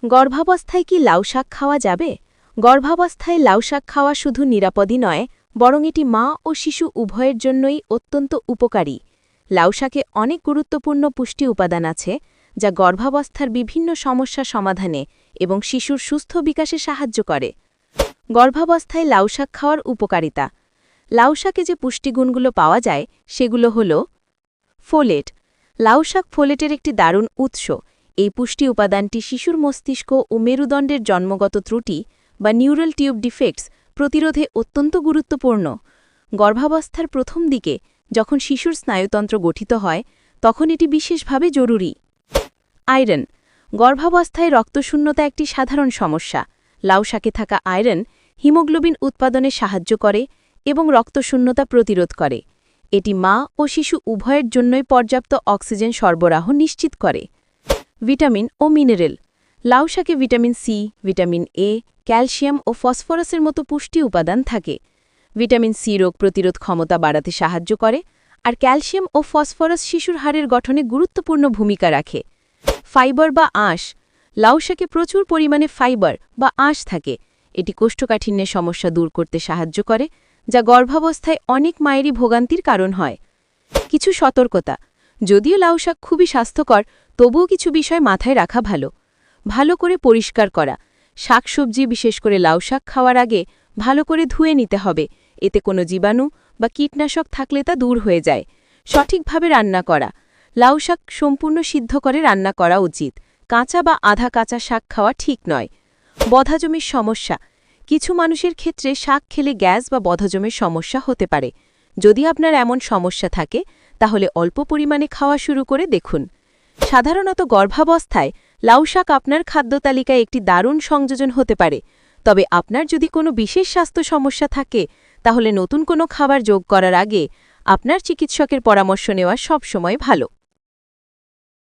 গর্ভাবস্থায় কি লাউ শাক খাওয়া যাবে? গর্ভাবস্থায় লাউ শাক খাওয়া শুধু নিরাপদই নয়, বরং এটি মা ও শিশু উভয়ের জন্যই অত্যন্ত উপকারী। লাউ শাকে অনেক গুরুত্বপূর্ণ পুষ্টি উপাদান আছে, যা গর্ভাবস্থার বিভিন্ন সমস্যা সমাধানে এবং শিশুর সুস্থ বিকাশে সাহায্য করে। গর্ভাবস্থায় লাউ শাক খাওয়ার উপকারিতা। লাউ শাকে যে পুষ্টিগুণগুলো পাওয়া যায় সেগুলো হল ফোলেট। লাউ শাক ফোলেটের একটি দারুণ উৎস। এই পুষ্টি উপাদানটি শিশুর মস্তিষ্ক ও মেরুদণ্ডের জন্মগত ত্রুটি বা নিউরাল টিউব ডিফেক্টস প্রতিরোধে অত্যন্ত গুরুত্বপূর্ণ। গর্ভাবস্থার প্রথম দিকে যখন শিশুর স্নায়ুতন্ত্র গঠিত হয়, তখন এটি বিশেষভাবে জরুরি। আয়রন। গর্ভাবস্থায় রক্তশূন্যতা একটি সাধারণ সমস্যা। লাউ শাকে থাকা আয়রন হিমোগ্লোবিন উৎপাদনে সাহায্য করে এবং রক্তশূন্যতা প্রতিরোধ করে। এটি মা ও শিশু উভয়ের জন্যই পর্যাপ্ত অক্সিজেন সরবরাহ নিশ্চিত করে। ভিটামিন ও মিনারেল। লাউ শাকে vitamin C, vitamin A, calcium ও ফসফরাসের মতো পুষ্টি উপাদান থাকে। ভিটামিন সি রোগ প্রতিরোধ ক্ষমতা বাড়াতে সাহায্য করে, আর ক্যালসিয়াম ও ফসফরাস শিশুর হাড়ের গঠনে গুরুত্বপূর্ণ ভূমিকা রাখে। ফাইবার বা আঁশ। লাউ শাকে প্রচুর পরিমাণে ফাইবার বা আঁশ থাকে। এটি কোষ্ঠকাঠিন্যের সমস্যা দূর করতে সাহায্য করে, যা গর্ভাবস্থায় অনেক মায়েরই ভোগান্তির কারণ হয়। কিছু সতর্কতা। যদিও লাউ শাক খুবই স্বাস্থ্যকর, তবুও কিছু বিষয় মাথায় রাখা ভালো। ভালো করে পরিষ্কার করা। শাকসবজি বিশেষ করে লাউ শাক খাওয়ার আগে ভালো করে ধুয়ে নিতে হবে। এতে কোনো জীবাণু বা কীটনাশক থাকলে তা দূর হয়ে যায়। সঠিকভাবে রান্না করা। লাউ শাক সম্পূর্ণ সিদ্ধ করে রান্না করা উচিত। কাঁচা বা আধা কাঁচা শাক খাওয়া ঠিক নয়। বদহজমের সমস্যা। কিছু মানুষের ক্ষেত্রে শাক খেলে গ্যাস বা বদহজমের সমস্যা হতে পারে। যদি আপনার এমন সমস্যা থাকে, তাহলে অল্প পরিমাণে খাওয়া শুরু করে দেখুন। সাধারণত গর্ভাবস্থায় লাউ শাক আপনার খাদ্য তালিকায় একটি দারুণ সংযোজন হতে পারে। তবে আপনার যদি কোনো বিশেষ স্বাস্থ্য সমস্যা থাকে, তাহলে নতুন কোনো খাবার যোগ করার আগে আপনার চিকিৎসকের পরামর্শ নেওয়া সবসময় ভালো।